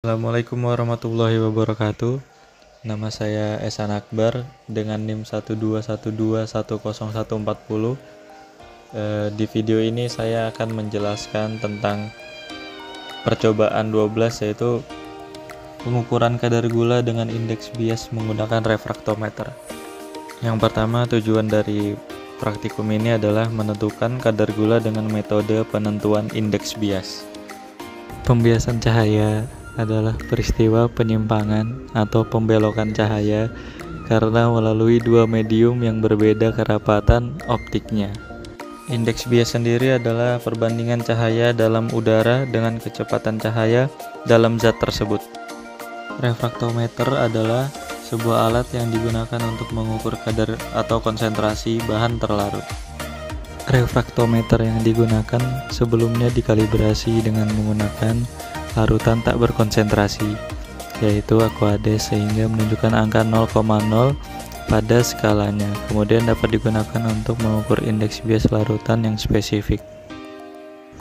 Assalamualaikum warahmatullahi wabarakatuh. Nama saya Esan Akbar dengan NIM 121210140. Di video ini saya akan menjelaskan tentang percobaan 12, yaitu pengukuran kadar gula dengan indeks bias menggunakan refraktometer. Yang pertama, tujuan dari praktikum ini adalah menentukan kadar gula dengan metode penentuan indeks bias. Pembiasan cahaya adalah peristiwa penyimpangan atau pembelokan cahaya karena melalui dua medium yang berbeda kerapatan optiknya. Indeks bias sendiri adalah perbandingan cahaya dalam udara dengan kecepatan cahaya dalam zat tersebut. Refraktometer adalah sebuah alat yang digunakan untuk mengukur kadar atau konsentrasi bahan terlarut. Refraktometer yang digunakan sebelumnya dikalibrasi dengan menggunakan larutan tak berkonsentrasi, yaitu Aquades, sehingga menunjukkan angka 0,0 pada skalanya. Kemudian dapat digunakan untuk mengukur indeks bias larutan yang spesifik.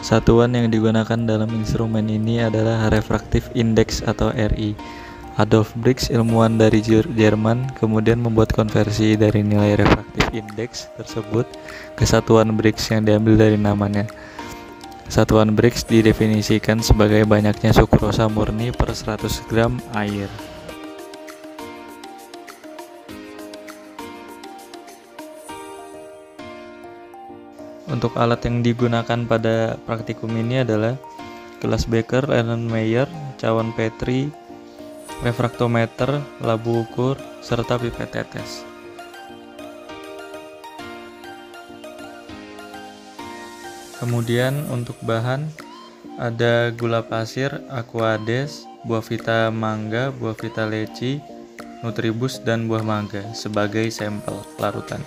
Satuan yang digunakan dalam instrumen ini adalah refractive index atau RI. Adolf Brix, ilmuwan dari Jerman, kemudian membuat konversi dari nilai refractive index tersebut ke satuan Brix yang diambil dari namanya. Satuan Brix didefinisikan sebagai banyaknya sukrosa murni per 100 gram air. Untuk alat yang digunakan pada praktikum ini adalah gelas beker, Erlenmeyer, cawan Petri, refraktometer, labu ukur, serta pipet tetes. Kemudian untuk bahan ada gula pasir, Aquades, buah vita mangga, buah vita leci, Nutribus, dan buah mangga sebagai sampel larutan.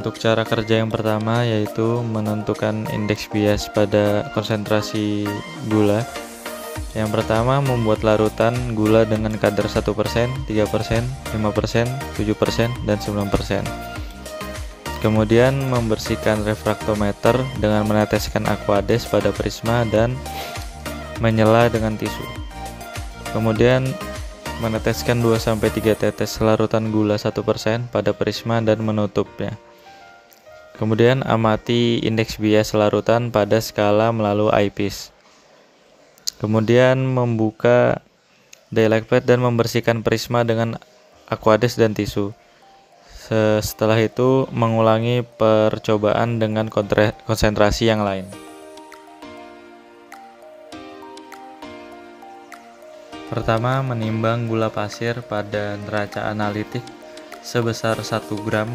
Untuk cara kerja yang pertama yaitu menentukan indeks bias pada konsentrasi gula. Yang pertama, membuat larutan gula dengan kadar 1%, 3%, 5%, 7%, dan 9%. Kemudian membersihkan refraktometer dengan meneteskan Aquades pada prisma dan menyela dengan tisu. Kemudian meneteskan 2-3 tetes larutan gula 1% pada prisma dan menutupnya. Kemudian amati indeks bias larutan pada skala melalui eyepiece. Kemudian membuka daylight plate dan membersihkan prisma dengan Aquades dan tisu. Setelah itu mengulangi percobaan dengan konsentrasi yang lain. Pertama, menimbang gula pasir pada neraca analitik sebesar 1 gram.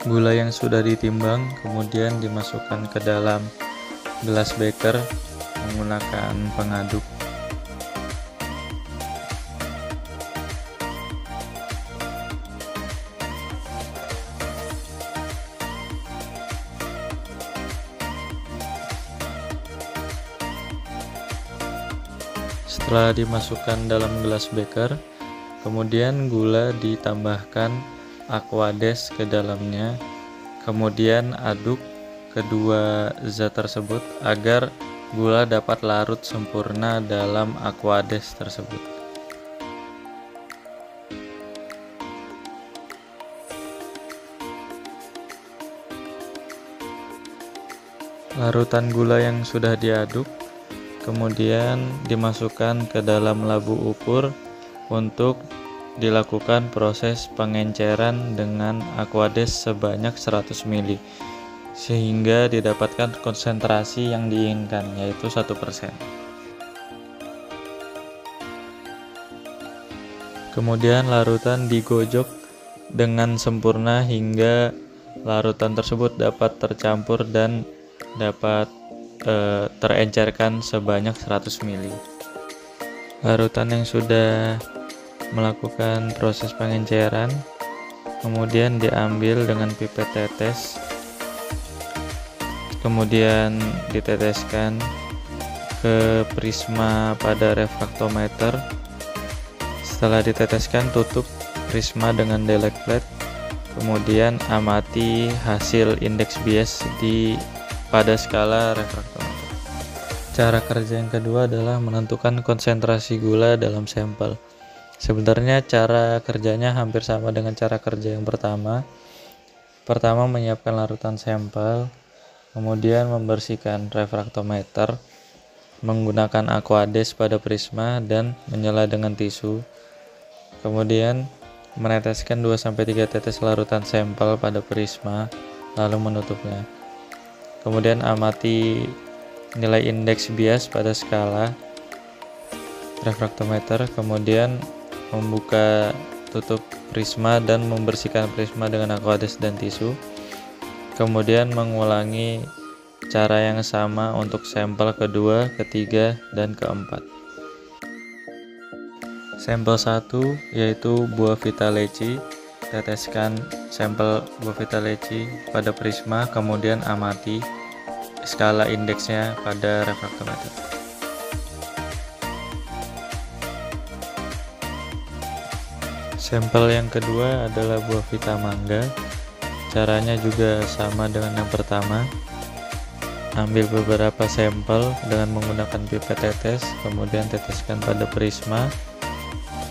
Gula yang sudah ditimbang kemudian dimasukkan ke dalam gelas beker menggunakan pengaduk. Setelah dimasukkan dalam gelas beker, kemudian gula ditambahkan Aquades ke dalamnya, kemudian aduk kedua zat tersebut agar gula dapat larut sempurna dalam Aquades tersebut. Larutan gula yang sudah diaduk kemudian dimasukkan ke dalam labu ukur untuk dilakukan proses pengenceran dengan Aquades sebanyak 100 ml sehingga didapatkan konsentrasi yang diinginkan, yaitu 1%. Kemudian larutan digojok dengan sempurna hingga larutan tersebut dapat tercampur dan dapat terencerkan sebanyak 100 ml. Larutan yang sudah melakukan proses pengenceran kemudian diambil dengan pipet tetes, kemudian diteteskan ke prisma pada refraktometer. Setelah diteteskan, tutup prisma dengan delek plate, kemudian amati hasil indeks bias pada skala refraktometer. Cara kerja yang kedua adalah menentukan konsentrasi gula dalam sampel. Sebenarnya cara kerjanya hampir sama dengan cara kerja yang pertama. Pertama, menyiapkan larutan sampel, kemudian membersihkan refraktometer menggunakan aquades pada prisma dan menyela dengan tisu. Kemudian meneteskan 2-3 tetes larutan sampel pada prisma, lalu menutupnya. Kemudian amati nilai indeks bias pada skala refraktometer, kemudian membuka tutup prisma dan membersihkan prisma dengan aquades dan tisu. Kemudian mengulangi cara yang sama untuk sampel kedua, ketiga, dan keempat. Sampel 1 yaitu buah vita leci. Teteskan sampel buah vita leci pada prisma, kemudian amati skala indeksnya pada refraktometer. Sampel yang kedua adalah buah vita mangga. Caranya juga sama dengan yang pertama. Ambil beberapa sampel dengan menggunakan pipet tetes, kemudian teteskan pada prisma,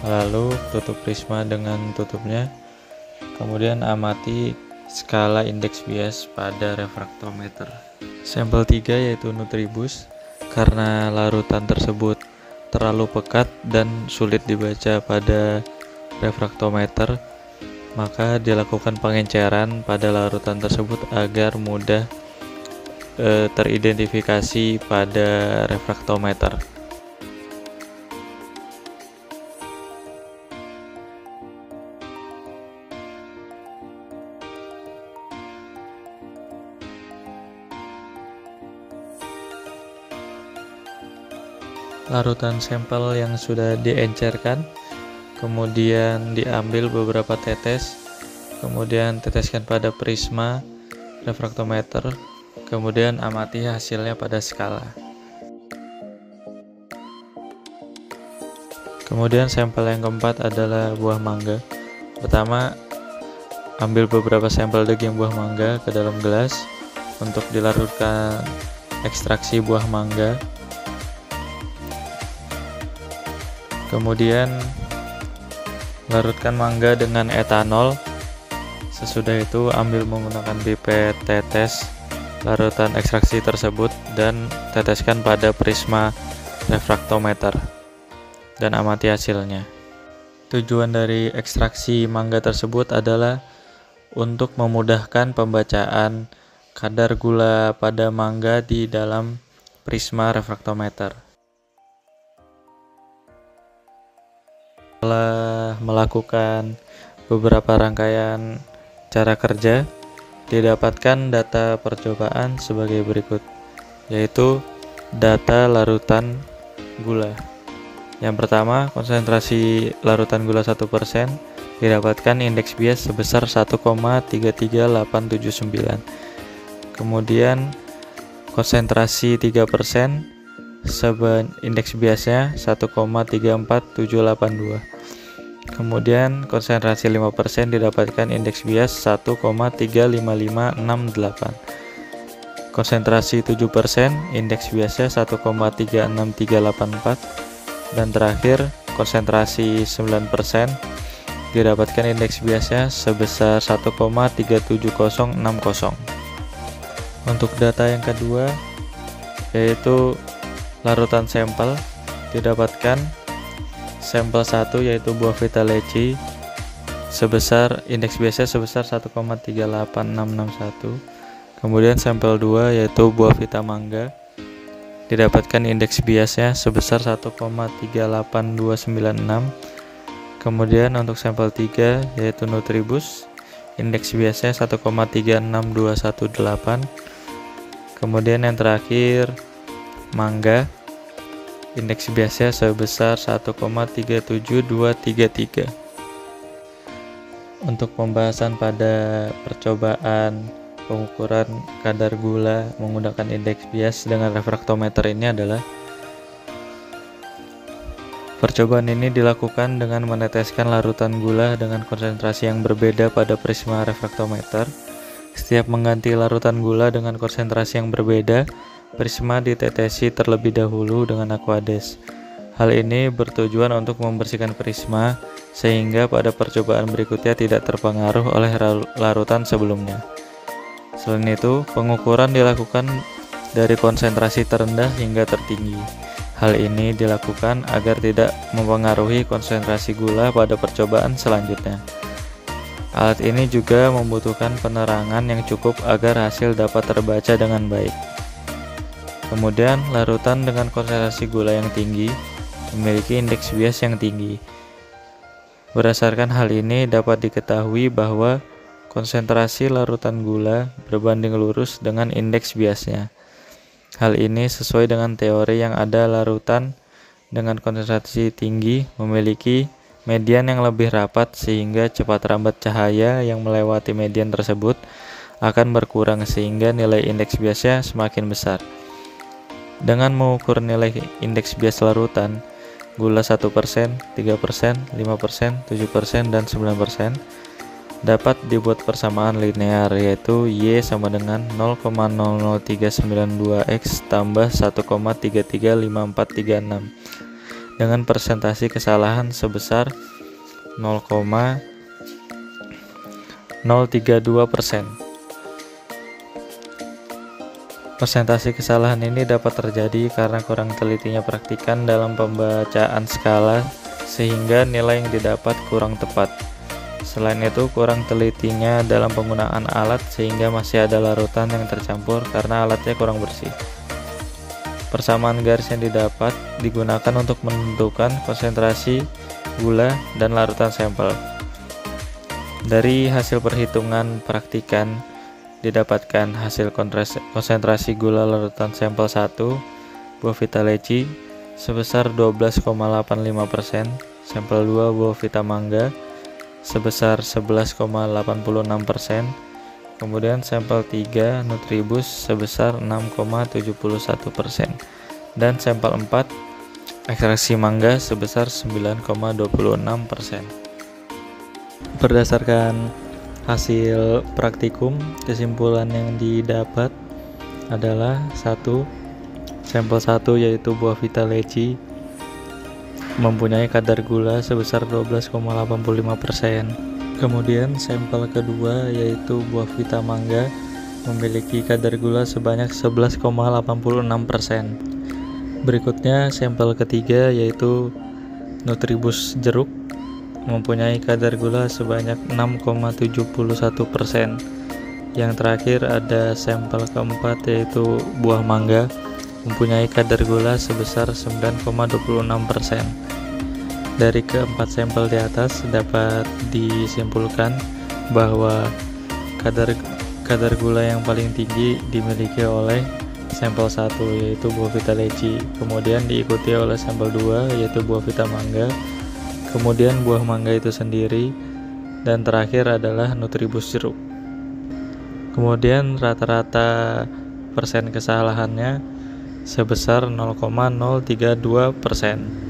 lalu tutup prisma dengan tutupnya. Kemudian amati skala indeks bias pada refraktometer. Sampel 3 yaitu nutribus. Karena larutan tersebut terlalu pekat dan sulit dibaca pada refraktometer, maka dilakukan pengenceran pada larutan tersebut agar mudah teridentifikasi pada refraktometer. Larutan sampel yang sudah diencerkan, kemudian diambil beberapa tetes, kemudian teteskan pada prisma refraktometer, kemudian amati hasilnya pada skala. Kemudian sampel yang keempat adalah buah mangga. Pertama, ambil beberapa sampel daging buah mangga ke dalam gelas untuk dilarutkan ekstraksi buah mangga. Kemudian larutkan mangga dengan etanol. Sesudah itu ambil menggunakan pipet tetes larutan ekstraksi tersebut dan teteskan pada prisma refraktometer dan amati hasilnya. Tujuan dari ekstraksi mangga tersebut adalah untuk memudahkan pembacaan kadar gula pada mangga di dalam prisma refraktometer. Setelah melakukan beberapa rangkaian cara kerja, didapatkan data percobaan sebagai berikut, yaitu data larutan gula. Yang pertama, konsentrasi larutan gula 1%, didapatkan indeks bias sebesar 1,33879. Kemudian konsentrasi 3%, indeks biasnya 1,34782. Kemudian konsentrasi 5% didapatkan indeks bias 1,35568. Konsentrasi 7% indeks biasnya 1,36384. Dan terakhir konsentrasi 9% didapatkan indeks biasnya sebesar 1,37060. Untuk data yang kedua yaitu larutan sampel, didapatkan sampel 1 yaitu buah vita leci sebesar indeks biasnya sebesar 1,38661. Kemudian sampel 2 yaitu buah vita mangga, didapatkan indeks biasnya sebesar 1,38296. Kemudian untuk sampel 3 yaitu nutribus, indeks biasnya 1,36218. Kemudian yang terakhir mangga, indeks biasnya sebesar 1,37233. Untuk pembahasan pada percobaan pengukuran kadar gula menggunakan indeks bias dengan refraktometer ini adalah percobaan ini dilakukan dengan meneteskan larutan gula dengan konsentrasi yang berbeda pada prisma refraktometer. Setiap mengganti larutan gula dengan konsentrasi yang berbeda, prisma ditetesi terlebih dahulu dengan aqueous. Hal ini bertujuan untuk membersihkan prisma sehingga pada percobaan berikutnya tidak terpengaruh oleh larutan sebelumnya. Selain itu, pengukuran dilakukan dari konsentrasi terendah hingga tertinggi. Hal ini dilakukan agar tidak mempengaruhi konsentrasi gula pada percobaan selanjutnya. Alat ini juga membutuhkan penerangan yang cukup agar hasil dapat terbaca dengan baik. Kemudian, larutan dengan konsentrasi gula yang tinggi memiliki indeks bias yang tinggi. Berdasarkan hal ini dapat diketahui bahwa konsentrasi larutan gula berbanding lurus dengan indeks biasnya. Hal ini sesuai dengan teori yang ada larutan dengan konsentrasi tinggi memiliki median yang lebih rapat sehingga cepat rambat cahaya yang melewati median tersebut akan berkurang sehingga nilai indeks biasnya semakin besar. Dengan mengukur nilai indeks bias larutan, gula 1%, 3%, 5%, 7%, dan 9%, dapat dibuat persamaan linear yaitu Y sama dengan 0,00392X tambah 1,335436 dengan persentase kesalahan sebesar 0,032%. Persentase kesalahan ini dapat terjadi karena kurang telitinya praktikan dalam pembacaan skala sehingga nilai yang didapat kurang tepat. Selain itu, kurang telitinya dalam penggunaan alat sehingga masih ada larutan yang tercampur karena alatnya kurang bersih. Persamaan garis yang didapat digunakan untuk menentukan konsentrasi gula dan larutan sampel. Dari hasil perhitungan praktikan didapatkan hasil konsentrasi gula larutan sampel 1 buah Vita leci sebesar 12,85%, sampel 2 buah Vita mangga sebesar 11,86%, kemudian sampel 3 Nutribus sebesar 6,71%, dan sampel 4 ekstraksi mangga sebesar 9,26%. Berdasarkan hasil praktikum, kesimpulan yang didapat adalah 1. Sampel 1 yaitu buah Vita leci mempunyai kadar gula sebesar 12,85%. Kemudian sampel kedua yaitu buah Vita mangga memiliki kadar gula sebanyak 11,86%. Berikutnya sampel ketiga yaitu Nutribus jeruk mempunyai kadar gula sebanyak 6,71%. Yang terakhir ada sampel keempat yaitu buah mangga mempunyai kadar gula sebesar 9,26%. Dari keempat sampel di atas dapat disimpulkan bahwa kadar gula yang paling tinggi dimiliki oleh sampel 1 yaitu buah Vita leci, kemudian diikuti oleh sampel 2 yaitu buah Vita mangga, kemudian buah mangga itu sendiri, dan terakhir adalah Nutribus jeruk. Kemudian rata-rata persen kesalahannya sebesar 0,032%.